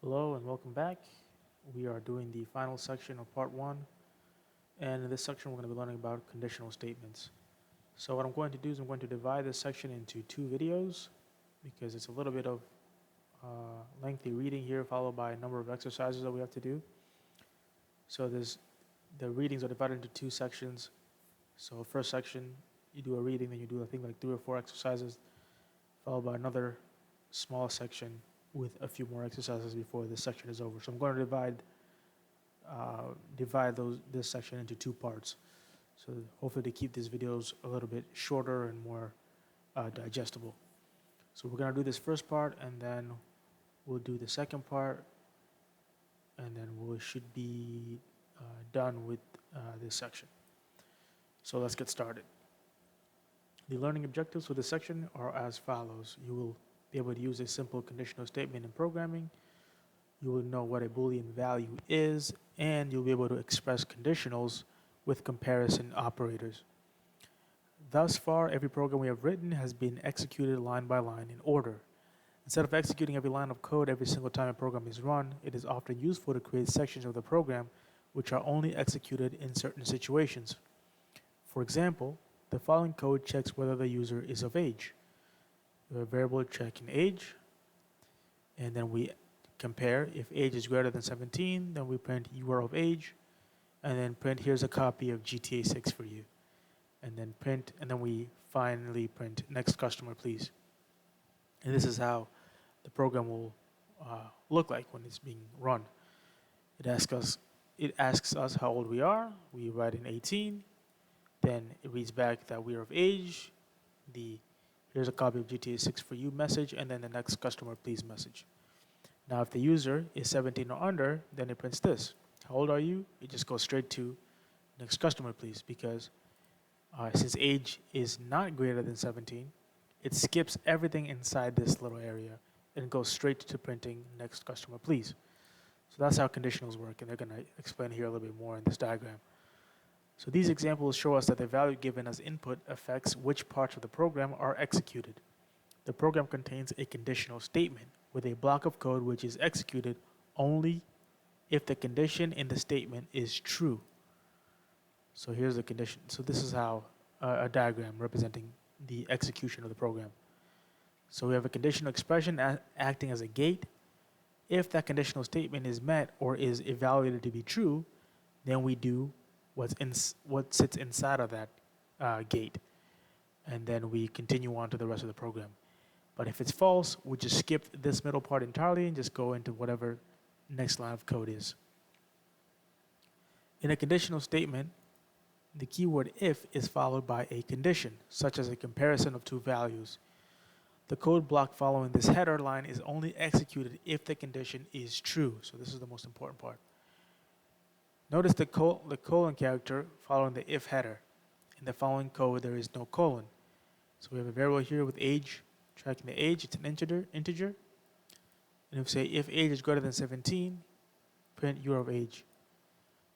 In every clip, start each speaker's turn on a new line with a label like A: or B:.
A: Hello and welcome back. We are doing the final section of part one. And in this section, we're going to be learning about conditional statements. So what I'm going to do is I'm going to divide this section into two videos because it's a little bit of lengthy reading here followed by a number of exercises that we have to do. So the readings are divided into two sections. So first section, you do a reading, then you do I think like 3 or 4 exercises, followed by another small section with a few more exercises before this section is over. So I'm going to divide this section into 2 parts. So hopefully to keep these videos a little bit shorter and more digestible. So we're going to do this first part, and then we'll do the second part, and then we should be done with this section. So let's get started. The learning objectives for this section are as follows. You will be able to use a simple conditional statement in programming. You will know what a Boolean value is, and you'll be able to express conditionals with comparison operators. Thus far, every program we have written has been executed line by line in order. Instead of executing every line of code every single time a program is run, it is often useful to create sections of the program which are only executed in certain situations. For example, the following code checks whether the user is of age. We have a variable checking age, and then we compare. If age is greater than 17, then we print you are of age, and then print here's a copy of GTA 6 for you, and then we finally print next customer please. And this is how the program will look like when it's being run. It asks us how old we are. We write in 18. Then it reads back that we are of age. Here's a copy of GTA 6 for you message, and then the next customer please message. Now, if the user is 17 or under, then it prints this. How old are you? It just goes straight to next customer please, because since age is not greater than 17, it skips everything inside this little area and goes straight to printing next customer please. So that's how conditionals work, and they're going to explain here a little bit more in this diagram. So these examples show us that the value given as input affects which parts of the program are executed. The program contains a conditional statement with a block of code which is executed only if the condition in the statement is true. So here's the condition. So this is how a diagram representing the execution of the program. So we have a conditional expression acting as a gate. If that conditional statement is met or is evaluated to be true, then we do what sits inside of that gate, and then we continue on to the rest of the program. But if it's false, we just skip this middle part entirely and just go into whatever next line of code is. In a conditional statement, the keyword if is followed by a condition, such as a comparison of 2 values. The code block following this header line is only executed if the condition is true. So this is the most important part. Notice the colon character following the if header. In the following code, there is no colon. So we have a variable here with age, tracking the age. It's an integer. And if we say if age is greater than 17, print you are of age.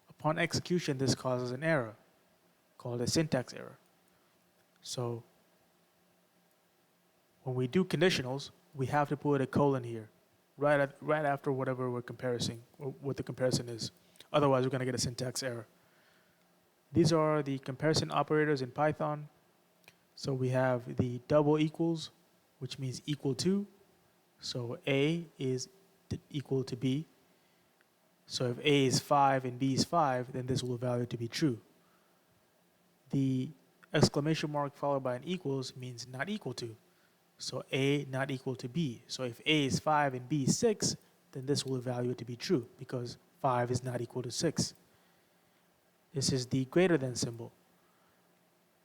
A: Upon execution, this causes an error called a syntax error. So when we do conditionals, we have to put a colon here, right after whatever we're comparing, or what the comparison is. Otherwise, we're going to get a syntax error. These are the comparison operators in Python. So we have the double equals, which means equal to. So A is equal to B. So if A is 5 and B is 5, then this will evaluate to be true. The exclamation mark followed by an equals means not equal to. So A not equal to B. So if A is 5 and B is 6, then this will evaluate to be true because 5 is not equal to 6. This is the greater than symbol.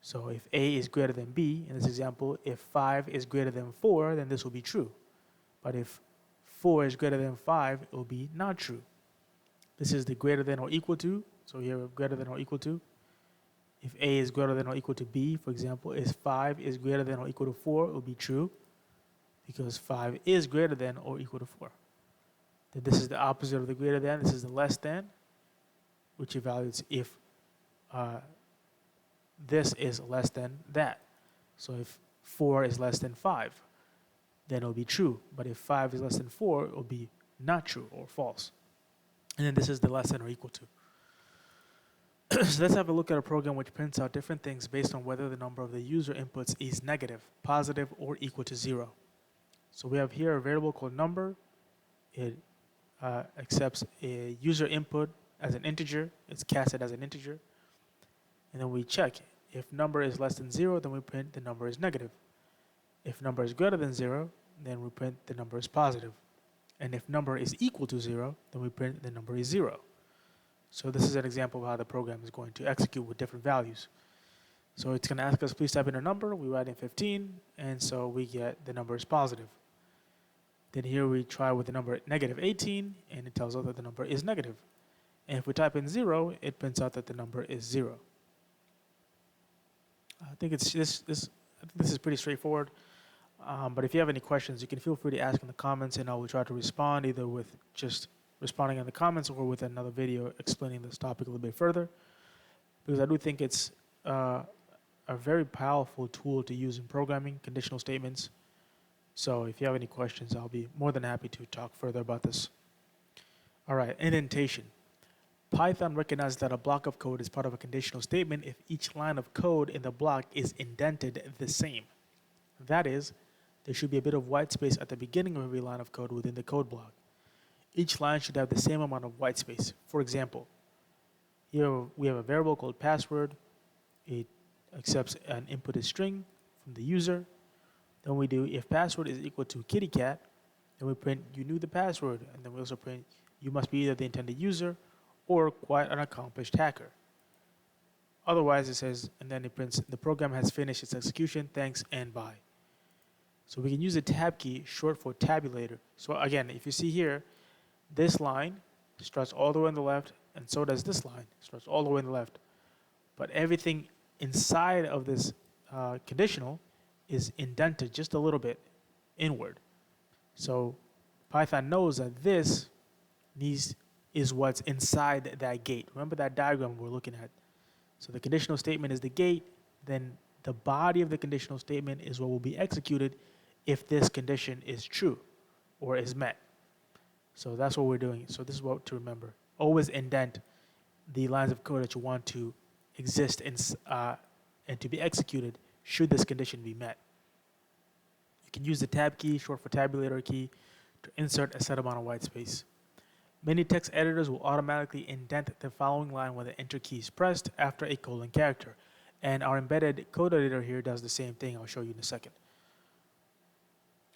A: So if A is greater than B, in this example, if 5 is greater than 4, then this will be true. But if 4 is greater than 5, it will be not true. This is the greater than or equal to. So here we have greater than or equal to. If A is greater than or equal to B, for example, if 5 is greater than or equal to 4, it will be true because 5 is greater than or equal to 4. Then this is the opposite of the greater than. This is the less than, which evaluates if this is less than that. So if 4 is less than 5, then it'll be true. But if 5 is less than 4, it'll be not true or false. And then this is the less than or equal to. So let's have a look at a program which prints out different things based on whether the number of the user inputs is negative, positive, or equal to 0. So we have here a variable called number. It accepts a user input as an integer. It's casted as an integer. And then we check. If number is less than 0, then we print the number is negative. If number is greater than 0, then we print the number is positive. And if number is equal to 0, then we print the number is 0. So this is an example of how the program is going to execute with different values. So it's going to ask us, please type in a number. We write in 15, and so we get the number is positive. Then here we try with the number negative 18, and it tells us that the number is negative. And if we type in 0, it prints out that the number is 0. I think this is pretty straightforward. But if you have any questions, you can feel free to ask in the comments, and I will try to respond either with just responding in the comments or with another video explaining this topic a little bit further. Because I do think it's a very powerful tool to use in programming, conditional statements. So if you have any questions, I'll be more than happy to talk further about this. All right, indentation. Python recognizes that a block of code is part of a conditional statement if each line of code in the block is indented the same. That is, there should be a bit of white space at the beginning of every line of code within the code block. Each line should have the same amount of white space. For example, here we have a variable called password. It accepts an inputted string from the user. Then we do if password is equal to kitty cat, then we print you knew the password, and then we also print you must be either the intended user or quite an accomplished hacker. Otherwise it says, and then it prints the program has finished its execution, thanks and bye. So we can use the tab key, short for tabulator. So again, if you see here, this line starts all the way on the left, and so does this line, starts all the way on the left. But everything inside of this conditional is indented just a little bit inward. So Python knows that this is what's inside that gate. Remember that diagram we're looking at. So the conditional statement is the gate, then the body of the conditional statement is what will be executed if this condition is true or is met. So that's what we're doing. So this is what to remember. Always indent the lines of code that you want to exist in, and to be executed should this condition be met. You can use the tab key, short for tabulator key, to insert a set amount of white space. Many text editors will automatically indent the following line when the enter key is pressed after a colon character. And our embedded code editor here does the same thing. I'll show you in a second.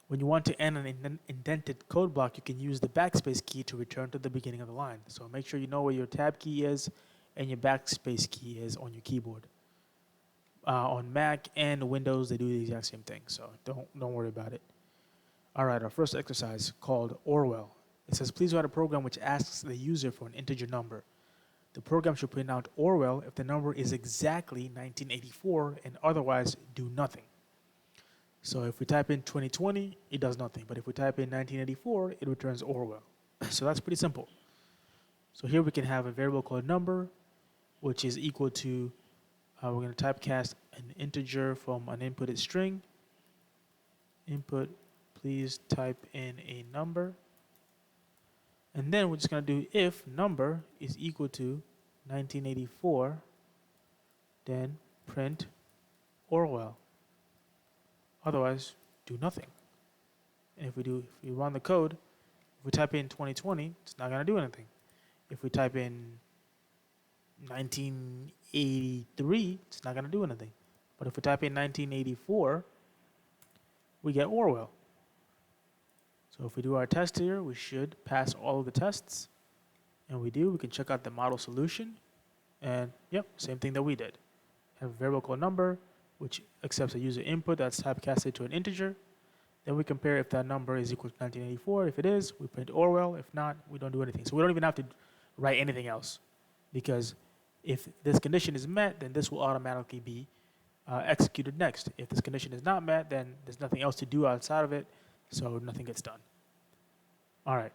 A: When you want to end an indented code block, you can use the backspace key to return to the beginning of the line. So make sure you know where your tab key is and your backspace key is on your keyboard. On Mac and Windows, they do the exact same thing, so don't worry about it. All right, our first exercise called Orwell. It says, please write a program which asks the user for an integer number. The program should print out Orwell if the number is exactly 1984 and otherwise do nothing. So if we type in 2020, it does nothing. But if we type in 1984, it returns Orwell. So that's pretty simple. So here we can have a variable called number, which is equal to, we're going to typecast an integer from an inputted string. Input, please type in a number. And then we're just going to do if number is equal to 1984, then print Orwell. Otherwise, do nothing. And if we run the code, if we type in 2020, it's not going to do anything. If we type in 1983, it's not going to do anything. But if we type in 1984, we get Orwell. So if we do our test here, we should pass all of the tests. And we do. We can check out the model solution. And yep, same thing that we did. Have a variable called number, which accepts a user input that's typecasted to an integer. Then we compare if that number is equal to 1984. If it is, we print Orwell. If not, we don't do anything. So we don't even have to write anything else, because if this condition is met, then this will automatically be executed next. If this condition is not met, then there's nothing else to do outside of it, so nothing gets done. All right.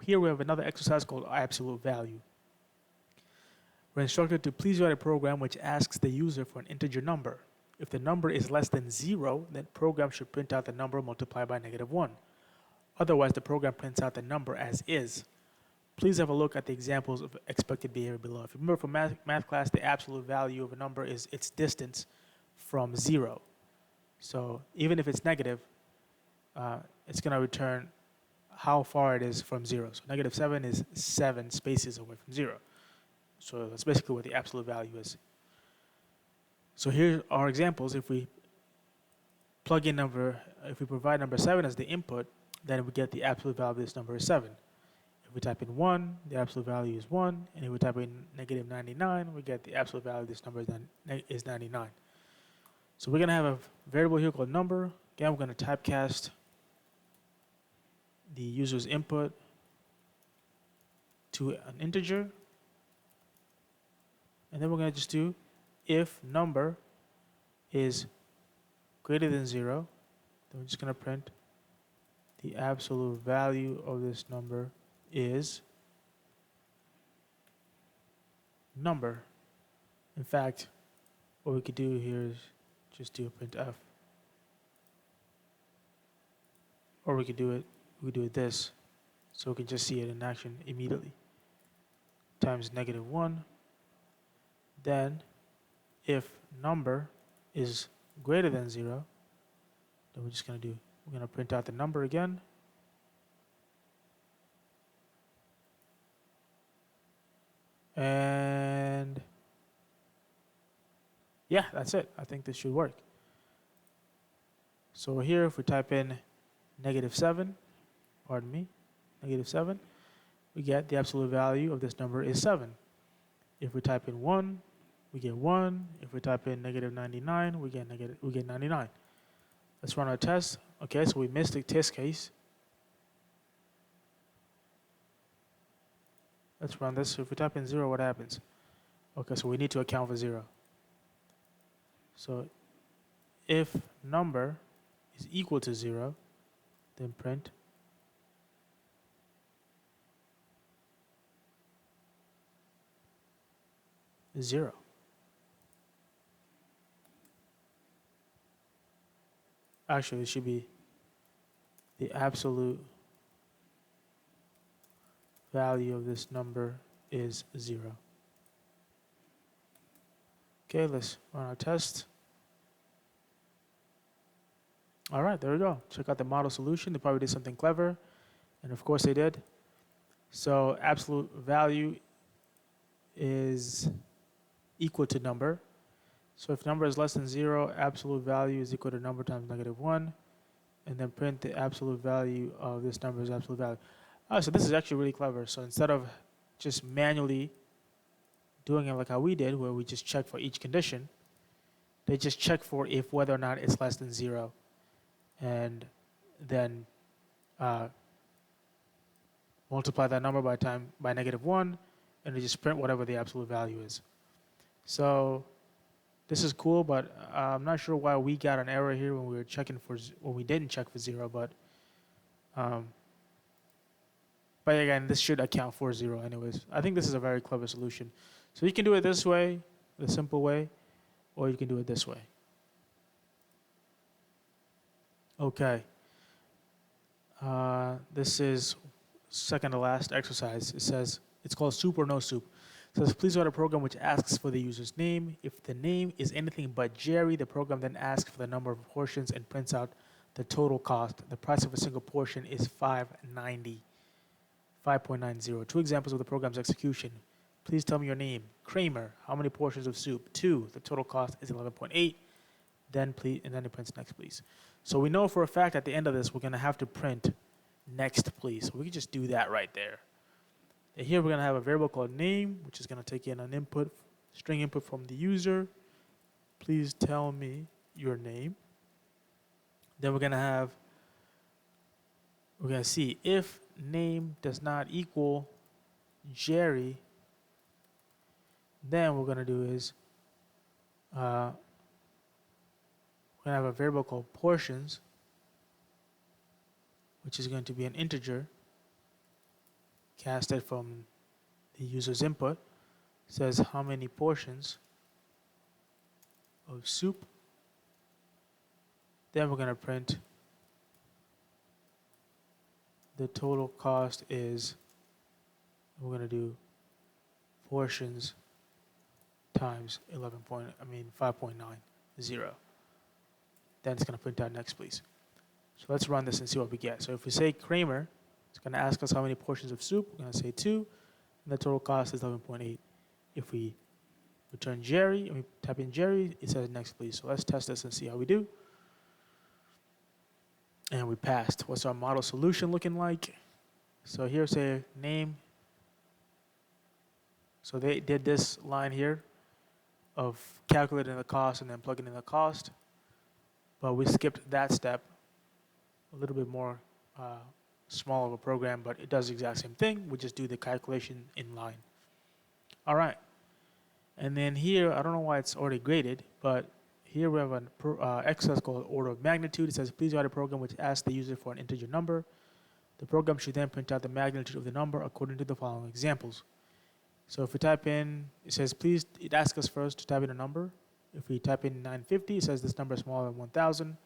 A: Here we have another exercise called absolute value. We're instructed to please write a program which asks the user for an integer number. If the number is less than 0, then program should print out the number multiplied by -1. Otherwise, the program prints out the number as is. Please have a look at the examples of expected behavior below. If you remember from math class, the absolute value of a number is its distance from 0. So even if it's negative, it's going to return how far it is from 0. So -7 is 7 spaces away from 0. So that's basically what the absolute value is. So here are examples. If we plug in if we provide number 7 as the input, then we get the absolute value of this number is 7. If we type in 1, the absolute value is 1. And if we type in -99, we get the absolute value of this number is 99. So we're going to have a variable here called number. Again, we're going to typecast the user's input to an integer. And then we're going to just do if number is greater than 0, then we're just going to print the absolute value of this number is number. In fact, what we could do here is just do a printf. Or we could do it this, so we can just see it in action immediately. Times -1. Then, if number is greater than 0, then we're going to print out the number again. And yeah, that's it. I think this should work. So here, if we type in -7, pardon me, -7, we get the absolute value of this number is 7. If we type in 1, we get 1. If we type in -99, we get 99. Let's run our test. Okay, so we missed the test case. Let's run this. So if we type in 0, what happens? Okay, so we need to account for 0. So if number is equal to 0, then print zero. Actually, it should be the absolute value of this number is 0. Okay, let's run our test. All right, there we go. Check out the model solution. They probably did something clever, and of course they did. So absolute value is equal to number. So if number is less than 0, absolute value is equal to number times -1, and then print the absolute value of this number is absolute value. So this is actually really clever. So instead of just manually doing it like how we did, where we just check for each condition, they just check for if whether or not it's less than 0, and then multiply that number by -1, and they just print whatever the absolute value is. So this is cool, but I'm not sure why we got an error here when we were checking when we didn't check for 0. But again, this should account for 0 anyways. I think this is a very clever solution. So you can do it this way, the simple way, or you can do it this way. Okay. This is second to last exercise. It says, it's called soup or no soup. It says, please write a program which asks for the user's name. If the name is anything but Jerry, the program then asks for the number of portions and prints out the total cost. The price of a single portion is $5.90. 5.90. Two examples of the program's execution. Please tell me your name. Kramer. How many portions of soup? 2. The total cost is 11.8. Then it prints next, please. So we know for a fact at the end of this, we're going to have to print next, please. So we can just do that right there. And here we're going to have a variable called name, which is going to take in an string input from the user. Please tell me your name. Then we're going to see if name does not equal Jerry, then what we're going to do is we're going to have a variable called portions, which is going to be an integer casted from the user's input. It says how many portions of soup. Then we're going to print the total cost is, we're going to do portions times 5.90. Then it's going to print out next, please. So let's run this and see what we get. So if we say Kramer, it's going to ask us how many portions of soup. We're going to say 2, and the total cost is 11.8. If we return Jerry and we type in Jerry, it says next, please. So let's test this and see how we do. And we passed. What's our model solution looking like? So here's a name. So they did this line here of calculating the cost and then plugging in the cost, but we skipped that step. A little bit more small of a program, but it does the exact same thing. We just do the calculation in line. All right. And then here, I don't know why it's already graded, but here we have an exercise called order of magnitude. It says, please write a program which asks the user for an integer number. The program should then print out the magnitude of the number according to the following examples. So if we type in, it says, please, it asks us first to type in a number. If we type in 950, it says this number is smaller than 1,000.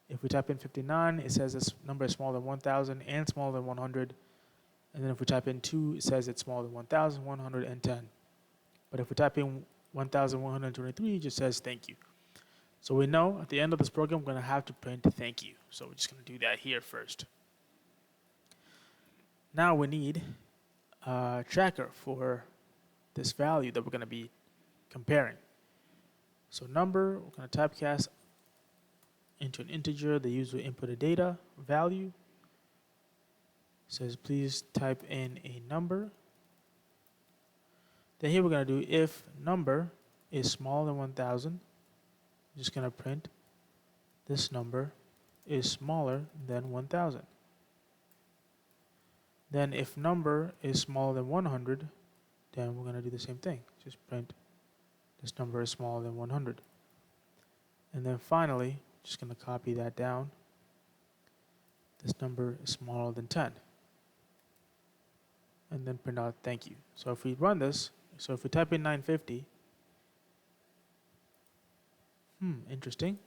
A: If we type in 59, it says this number is smaller than 1,000 and smaller than 100. And then if we type in 2, it says it's smaller than 1,110. But if we type in 1,123, it just says thank you. So we know at the end of this program, we're going to have to print thank you. So we're just going to do that here first. Now we need a tracker for this value that we're going to be comparing. So number, we're going to typecast into an integer. The user input a data value. It says please type in a number. Then here we're going to do if number is smaller than 1,000. I'm just going to print this number is smaller than 1,000. Then if number is smaller than 100, then we're going to do the same thing. Just print this number is smaller than 100. And then finally, just going to copy that down. This number is smaller than 10. And then print out thank you. So if we run this, so if we type in 950, interesting.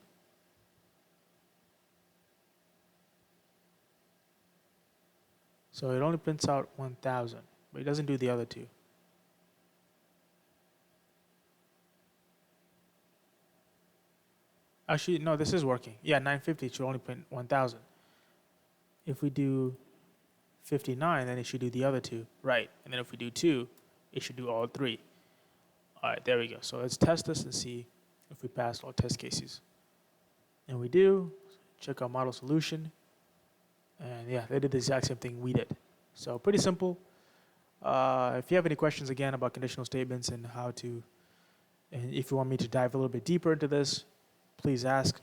A: So it only prints out 1,000, but it doesn't do the other two. Actually, no, this is working. Yeah, 950 should only print 1,000. If we do 59, then it should do the other two. Right. And then if we do 2, it should do all 3. All right, there we go. So let's test this and see if we passed all test cases. And we do. Check our model solution. And yeah, they did the exact same thing we did. So pretty simple. If you have any questions again about conditional statements and how to, and if you want me to dive a little bit deeper into this, please ask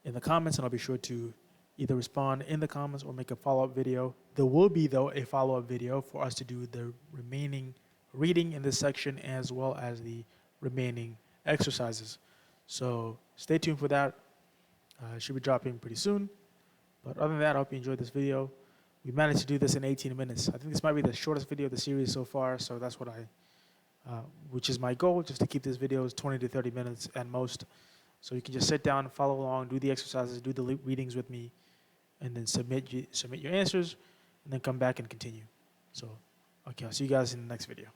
A: in the comments, and I'll be sure to either respond in the comments or make a follow-up video. There will be, though, a follow-up video for us to do the remaining reading in this section as well as the remaining exercises. So stay tuned for that. It should be dropping pretty soon. But other than that, I hope you enjoyed this video. We managed to do this in 18 minutes. I think this might be the shortest video of the series so far, so that's what which is my goal, just to keep these videos 20 to 30 minutes at most. So you can just sit down, follow along, do the exercises, do the readings with me, and then submit your answers, and then come back and continue. So, okay, I'll see you guys in the next video.